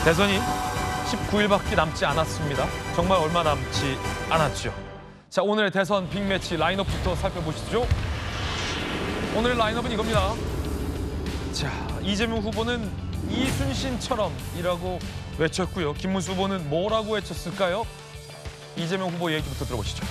대선이 19일밖에 남지 않았습니다. 정말 얼마 남지 않았죠. 자, 오늘의 대선 빅매치 라인업부터 살펴보시죠. 오늘 라인업은 이겁니다. 자, 이재명 후보는 이순신처럼이라고 외쳤고요. 김문수 후보는 뭐라고 외쳤을까요? 이재명 후보 얘기부터 들어보시죠.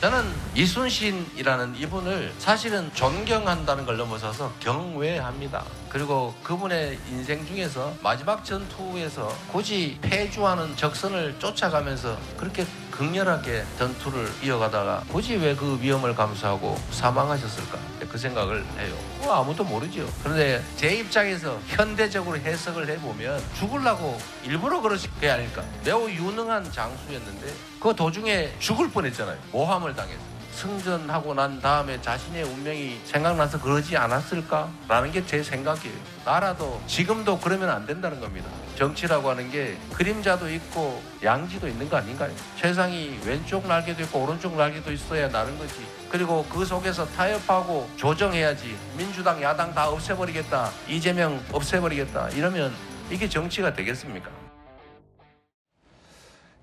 저는 이순신이라는 이분을 사실은 존경한다는 걸 넘어서서 경외합니다. 그리고 그분의 인생 중에서 마지막 전투에서 굳이 패주하는 적선을 쫓아가면서 그렇게 극렬하게 전투를 이어가다가 굳이 왜 그 위험을 감수하고 사망하셨을까? 그 생각을 해요. 아무도 모르죠. 그런데 제 입장에서 현대적으로 해석을 해보면 죽으려고 일부러 그러신 게 아닐까. 매우 유능한 장수였는데 그 도중에 죽을 뻔했잖아요. 모함을 당해서. 승전하고 난 다음에 자신의 운명이 생각나서 그러지 않았을까라는 게 제 생각이에요. 나라도 지금도 그러면 안 된다는 겁니다. 정치라고 하는 게 그림자도 있고 양지도 있는 거 아닌가요? 세상이 왼쪽 날개도 있고 오른쪽 날개도 있어야 나는 거지. 그리고 그 속에서 타협하고 조정해야지. 민주당, 야당 다 없애버리겠다. 이재명 없애버리겠다. 이러면 이게 정치가 되겠습니까?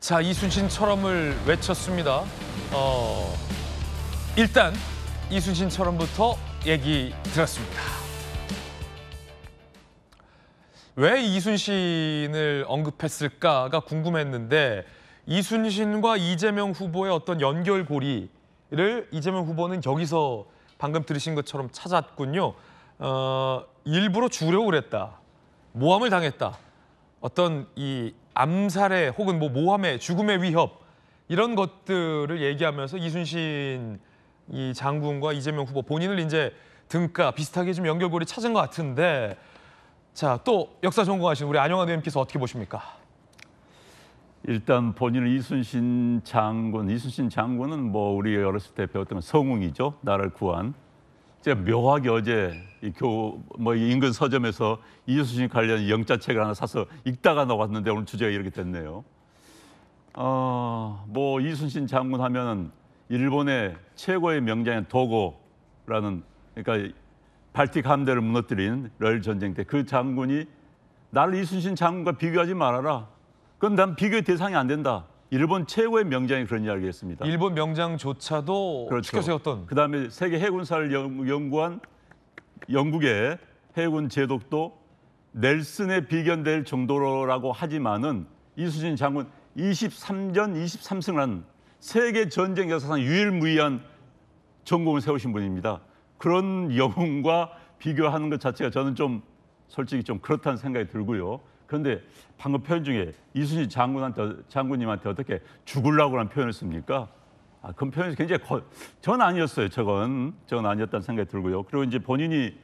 자, 이순신처럼을 외쳤습니다. 일단 이순신처럼부터 얘기 들었습니다. 왜 이순신을 언급했을까가 궁금했는데 이순신과 이재명 후보의 어떤 연결고리를 이재명 후보는 여기서 방금 들으신 것처럼 찾았군요. 일부러 죽으려고 그랬다. 모함을 당했다. 어떤 이 암살의 혹은 모함의 죽음의 위협 이런 것들을 얘기하면서 이순신 이 장군과 이재명 후보 본인을 이제 등가 비슷하게 좀 연결고리 찾은 것 같은데 자, 또 역사 전공하신 우리 안영환 의원님께서 어떻게 보십니까? 일단 본인은 이순신 장군은 뭐 우리 어렸을 때 배웠던 성웅이죠. 나라를 구한. 제가 묘하게 어제 인근 서점에서 이순신 관련 영자책을 하나 사서 읽다가 나왔는데 오늘 주제가 이렇게 됐네요. 뭐 이순신 장군 하면은 일본의 최고의 명장인 도고라는 그러니까 발틱 함대를 무너뜨린 러일 전쟁 때 그 장군이 나를 이순신 장군과 비교하지 말아라. 그건 난 비교의 대상이 안 된다. 일본 최고의 명장이 그런 이야기를 했습니다. 일본 명장조차도 그렇죠. 치켜 세웠던. 그다음에 세계 해군사를 연구한 영국의 해군 제독도 넬슨에 비견될 정도라고 하지만은 이순신 장군 23전 23승을 한 세계 전쟁 역사상 유일무이한 전공을 세우신 분입니다. 그런 영웅과 비교하는 것 자체가 저는 좀 솔직히 좀 그렇다는 생각이 들고요. 그런데 방금 표현 중에 이순신 장군님한테 어떻게 죽으려고 하는 표현을 씁니까? 그 표현이 굉장히 전 아니었어요. 저건 아니었다는 생각이 들고요. 그리고 이제 본인이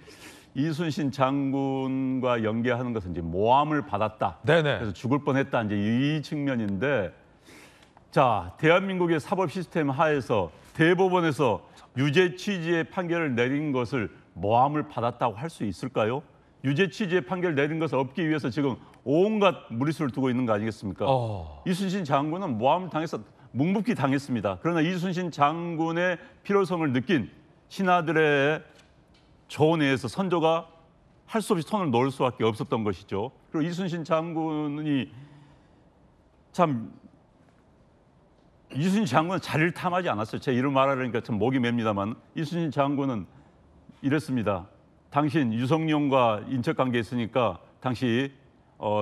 이순신 장군과 연계하는 것은 이제 모함을 받았다. 네네. 그래서 죽을 뻔했다. 이제 이 측면인데, 자, 대한민국의 사법 시스템 하에서 대법원에서 유죄 취지의 판결을 내린 것을 모함을 받았다고 할 수 있을까요? 유죄 취지의 판결을 내린 것을 얻기 위해서 지금 온갖 무리수를 두고 있는 거 아니겠습니까? 이순신 장군은 모함을 당해서 묵묵히 당했습니다. 그러나 이순신 장군의 필요성을 느낀 신하들의 조언에서 선조가 할 수 없이 손을 놓을 수밖에 없었던 것이죠. 그리고 이순신 장군은 자리를 탐하지 않았어요. 제 이름 말하려니까 참 목이 맵니다만 이순신 장군은 이랬습니다. 당신 유성룡과 인척 관계에 있으니까 당시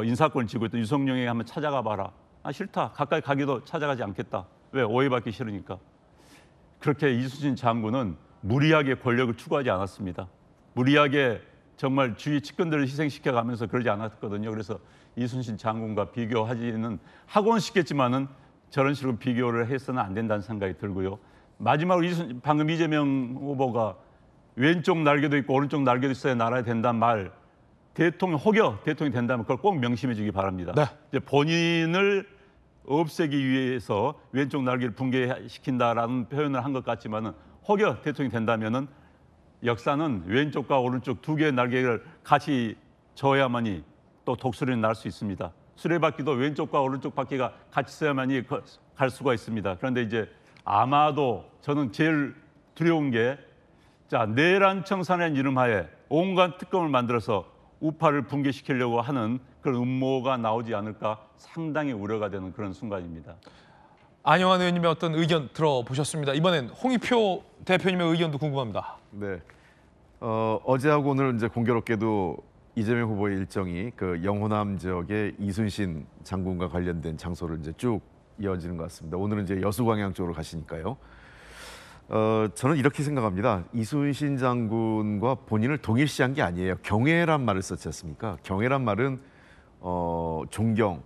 인사권을 쥐고 있던 유성룡에게 한번 찾아가 봐라. 싫다. 가까이 가기도 찾아가지 않겠다. 왜? 오해받기 싫으니까. 그렇게 이순신 장군은 무리하게 권력을 추구하지 않았습니다. 무리하게 정말 주위 측근들을 희생시켜가면서 그러지 않았거든요. 그래서 이순신 장군과 비교하지는 하고는 싶겠지만은 저런 식으로 비교를 해서는 안 된다는 생각이 들고요. 마지막으로 방금 이재명 후보가 왼쪽 날개도 있고 오른쪽 날개도 있어야 나라야 된다는 말, 대통령이 된다면 그걸 꼭 명심해 주기 바랍니다. 네. 이제 본인을 없애기 위해서 왼쪽 날개를 붕괴시킨다라는 표현을 한 것 같지만은 혹여 대통령이 된다면은 역사는 왼쪽과 오른쪽 두 개의 날개를 같이 져야만이 또 독수리는 날 수 있습니다. 수레바퀴도 왼쪽과 오른쪽 바퀴가 같이 써야만이 갈 수가 있습니다. 그런데 이제 아마도 저는 제일 두려운 게 자, 내란 청산의 이름하에 온갖 특검을 만들어서 우파를 붕괴시키려고 하는 그런 음모가 나오지 않을까 상당히 우려가 되는 그런 순간입니다. 안영환 의원님의 어떤 의견 들어보셨습니다. 이번엔 홍익표 대표님의 의견도 궁금합니다. 네. 어제하고 오늘 이제 공교롭게도 이재명 후보의 일정이 그 영호남 지역의 이순신 장군과 관련된 장소를 이제 쭉 이어지는 것 같습니다. 오늘은 이제 여수광양 쪽으로 가시니까요. 저는 이렇게 생각합니다. 이순신 장군과 본인을 동일시한 게 아니에요. 경애란 말을 썼지 않습니까? 경애란 말은 존경,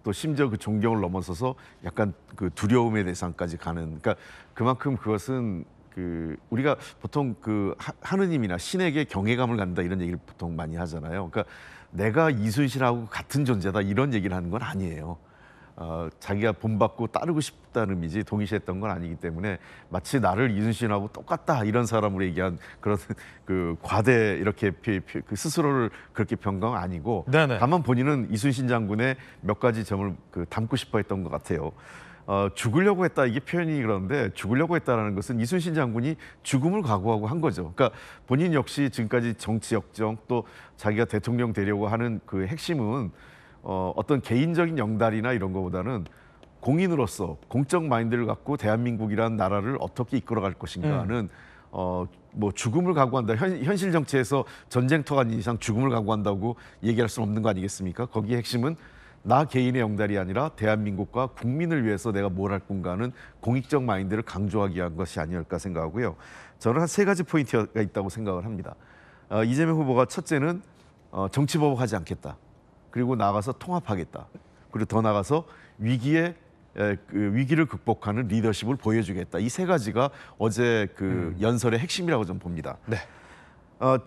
또 심지어 그 존경을 넘어서서 약간 그 두려움의 대상까지 가는. 그러니까 그만큼 그것은 그 우리가 보통 그 하느님이나 신에게 경외감을 갖는다 이런 얘기를 보통 많이 하잖아요. 그러니까 내가 이순신하고 같은 존재다 이런 얘기를 하는 건 아니에요. 자기가 본받고 따르고 싶다는 의미지 동일시했던 건 아니기 때문에 마치 나를 이순신하고 똑같다 이런 사람으로 얘기한 그런 그 과대 이렇게 그 스스로를 그렇게 평가는 아니고 네네. 다만 본인은 이순신 장군의 몇 가지 점을 그 담고 싶어했던 것 같아요. 죽으려고 했다 이게 표현이 그런데 죽으려고 했다라는 것은 이순신 장군이 죽음을 각오하고 한 거죠. 그러니까 본인 역시 지금까지 정치 역정 또 자기가 대통령 되려고 하는 그 핵심은 어떤 개인적인 영달이나 이런 것보다는 공인으로서 공적 마인드를 갖고 대한민국이라는 나라를 어떻게 이끌어갈 것인가는 뭐 죽음을 각오한다. 현실 정치에서 전쟁터가 아닌 이상 죽음을 각오한다고 얘기할 수는 없는 거 아니겠습니까? 거기에 핵심은 나 개인의 영달이 아니라 대한민국과 국민을 위해서 내가 뭘 할 건가는 공익적 마인드를 강조하기 위한 것이 아니었을까 생각하고요. 저는 한 3가지 포인트가 있다고 생각을 합니다. 이재명 후보가 첫째는 정치보복하지 않겠다. 그리고 나가서 통합하겠다. 그리고 더 나가서 위기를 극복하는 리더십을 보여주겠다. 이 3가지가 어제 그 연설의 핵심이라고 좀 봅니다. 네.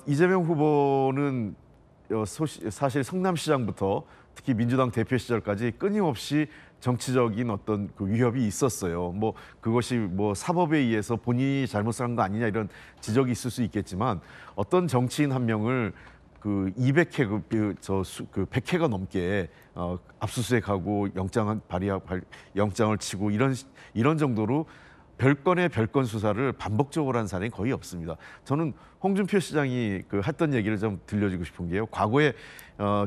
이재명 후보는 사실 성남시장부터 특히 민주당 대표 시절까지 끊임없이 정치적인 어떤 그 위협이 있었어요. 뭐 그것이 뭐 사법에 의해서 본인이 잘못을 한 거 아니냐 이런 지적이 있을 수 있겠지만 어떤 정치인 한 명을 그 200회 그 100회가 넘게 압수수색하고 영장을 치고 이런 정도로 별건의 별건 수사를 반복적으로 한 사람이 거의 없습니다. 저는 홍준표 시장이 그 했던 얘기를 좀 들려주고 싶은 게요. 과거에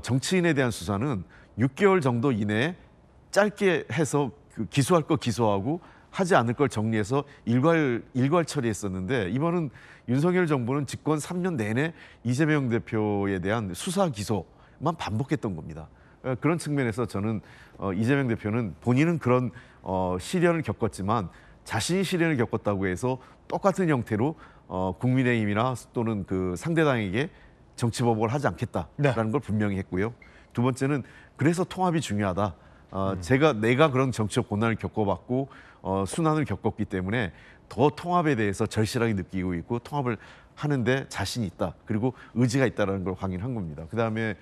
정치인에 대한 수사는 6개월 정도 이내에 짧게 해서 그 기소할 거 기소하고 하지 않을 걸 정리해서 일괄 처리했었는데 이번은 윤석열 정부는 집권 3년 내내 이재명 대표에 대한 수사 기소만 반복했던 겁니다. 그런 측면에서 저는 이재명 대표는 본인은 그런 시련을 겪었지만 자신이 시련을 겪었다고 해서 똑같은 형태로 국민의힘이나 또는 그 상대당에게 정치보복을 하지 않겠다라는 걸 분명히 했고요. 두 번째는 그래서 통합이 중요하다. 내가 그런 정치적 고난을 겪어봤고 순환을 겪었기 때문에 더 통합에 대해서 절실하게 느끼고 있고 통합을 하는데 자신이 있다. 그리고 의지가 있다는 걸 확인한 겁니다. 그다음에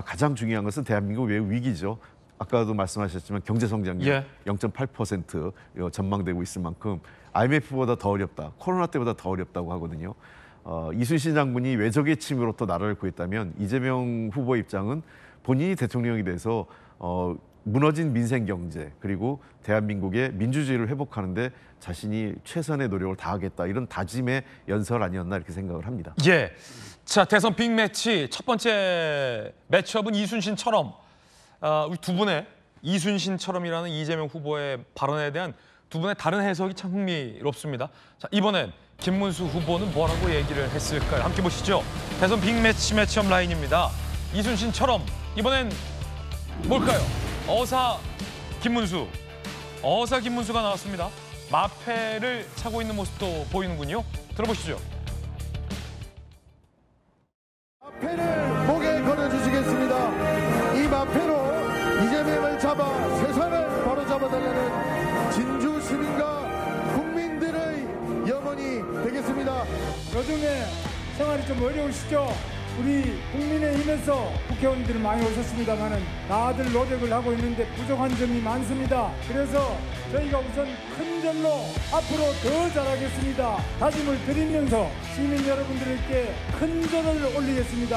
가장 중요한 것은 대한민국 외 위기죠. 아까도 말씀하셨지만 경제 성장률 0.8% 전망되고 있을 만큼 IMF보다 더 어렵다. 코로나 때보다 더 어렵다고 하거든요. 이순신 장군이 외적의 침으로부터 나라를 구했다면 이재명 후보 입장은 본인이 대통령이 돼서 무너진 민생 경제 그리고 대한민국의 민주주의를 회복하는데 자신이 최선의 노력을 다하겠다 이런 다짐의 연설 아니었나 이렇게 생각을 합니다. 예. 자, 대선 빅매치 첫 번째 매치업은 이순신처럼 우리 두 분의 이순신처럼이라는 이재명 후보의 발언에 대한 두 분의 다른 해석이 참 흥미롭습니다. 자, 이번엔 김문수 후보는 뭐라고 얘기를 했을까요? 함께 보시죠. 대선 빅매치 매치업 라인입니다. 이순신처럼 이번엔 뭘까요? 어사 김문수가 나왔습니다. 마패를 차고 있는 모습도 보이는군요. 들어보시죠. 마패를 목에 걸어주시겠습니다. 이 마패로 이재명을 잡아 세상을 바로잡아달라는 진주 시민과 국민들의 염원이 되겠습니다. 요즘에 생활이 좀 어려우시죠? 우리 국민의힘에서 국회의원들이 많이 오셨습니다만은 다들 노력을 하고 있는데 부족한 점이 많습니다. 그래서 저희가 우선 큰 점로 앞으로 더 잘하겠습니다. 다짐을 드리면서 시민 여러분들께 큰 절을 올리겠습니다.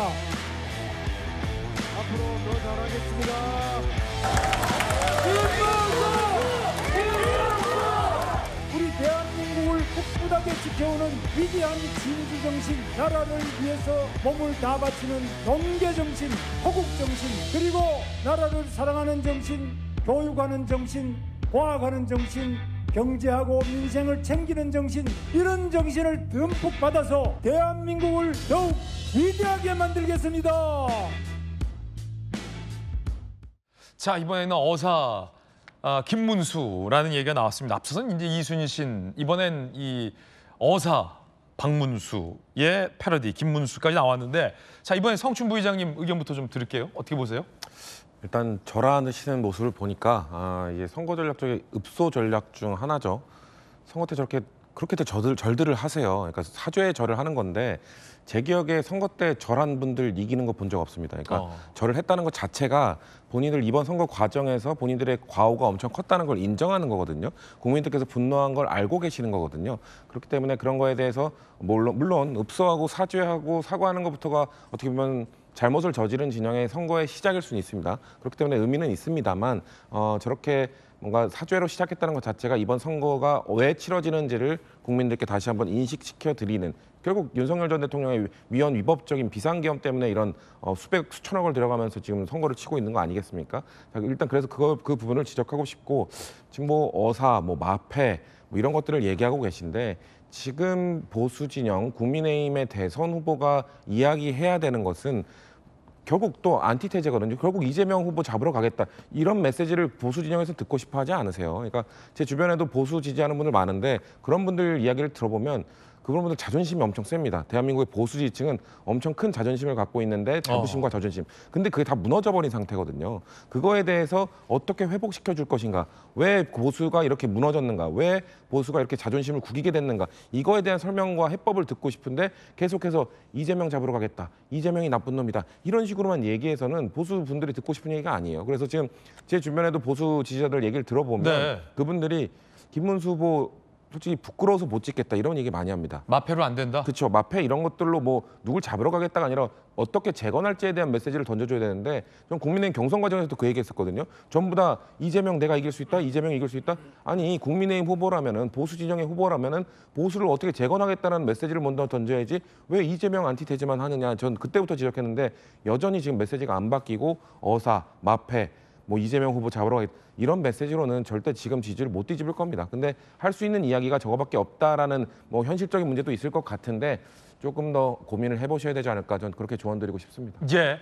앞으로 더 잘하겠습니다. 우리 대한민국을 꿋꿋하게 지켜오는 위대한 진주 정신, 나라를 위해서 몸을 다 바치는 경계 정신, 호국 정신, 그리고 나라를 사랑하는 정신, 교육하는 정신, 과학하는 정신, 경제하고 민생을 챙기는 정신, 이런 정신을 듬뿍 받아서 대한민국을 더욱 위대하게 만들겠습니다. 자, 이번에는 어사 김문수라는 얘기가 나왔습니다. 앞서서는 이제 이순신, 이번엔 이 어사 박문수의 패러디 김문수까지 나왔는데, 자, 이번에 성춘 부의장님 의견부터 좀 들을게요. 어떻게 보세요? 일단 절하시는 모습을 보니까 이게 선거 전략 중에 읍소 전략 중 하나죠. 선거 때 그렇게 절들을 하세요. 그러니까 사죄의 절을 하는 건데, 제 기억에 선거 때 절한 분들 이기는 거 본 적 없습니다. 그러니까 절을 했다는 것 자체가 본인들 이번 선거 과정에서 본인들의 과오가 엄청 컸다는 걸 인정하는 거거든요. 국민들께서 분노한 걸 알고 계시는 거거든요. 그렇기 때문에 그런 거에 대해서 물론 읍소하고 사죄하고 사과하는 것부터가 어떻게 보면 잘못을 저지른 진영의 선거의 시작일 수는 있습니다. 그렇기 때문에 의미는 있습니다만 저렇게 뭔가 사죄로 시작했다는 것 자체가 이번 선거가 왜 치러지는지를 국민들께 다시 한번 인식시켜 드리는, 결국 윤석열 전 대통령의 위헌 위법적인 비상계엄 때문에 이런 수천억을 들여가면서 지금 선거를 치고 있는 거 아니겠습니까? 일단 그래서 그 부분을 지적하고 싶고, 지금 뭐 어사, 뭐 마패 뭐 이런 것들을 얘기하고 계신데, 지금 보수 진영 국민의힘의 대선 후보가 이야기해야 되는 것은 결국 또 안티테제거든요. 결국 이재명 후보 잡으러 가겠다, 이런 메시지를 보수 진영에서 듣고 싶어 하지 않으세요? 그러니까 제 주변에도 보수 지지하는 분들 많은데, 그런 분들 이야기를 들어보면 그런 분들 자존심이 엄청 셉니다. 대한민국의 보수 지지층은 엄청 큰 자존심을 갖고 있는데, 자부심과 자존심. 근데 그게 다 무너져버린 상태거든요. 그거에 대해서 어떻게 회복시켜 줄 것인가? 왜 보수가 이렇게 무너졌는가? 왜 보수가 이렇게 자존심을 구기게 됐는가? 이거에 대한 설명과 해법을 듣고 싶은데, 계속해서 이재명 잡으러 가겠다, 이재명이 나쁜 놈이다, 이런 식으로만 얘기해서는 보수 분들이 듣고 싶은 얘기가 아니에요. 그래서 지금 제 주변에도 보수 지지자들 얘기를 들어보면 네. 그분들이 김문수 후보 솔직히 부끄러워서 못 찍겠다, 이런 얘기 많이 합니다. 마패로 안 된다? 그렇죠. 마패 이런 것들로 뭐 누굴 잡으러 가겠다가 아니라 어떻게 재건할지에 대한 메시지를 던져줘야 되는데, 전 국민의힘 경선 과정에서도 그 얘기했었거든요. 전부 다 이재명 내가 이길 수 있다, 이재명이 이길 수 있다. 아니, 국민의힘 후보라면은, 보수 진영의 후보라면은 보수를 어떻게 재건하겠다는 메시지를 먼저 던져야지 왜 이재명 안티테제만 하느냐. 전 그때부터 지적했는데, 여전히 지금 메시지가 안 바뀌고 어사, 마패, 뭐 이재명 후보 잡으러 가겠다, 이런 메시지로는 절대 지금 지지를 못 뒤집을 겁니다. 근데 할 수 있는 이야기가 저거밖에 없다라는 뭐 현실적인 문제도 있을 것 같은데, 조금 더 고민을 해보셔야 되지 않을까, 저는 그렇게 조언드리고 싶습니다. 예.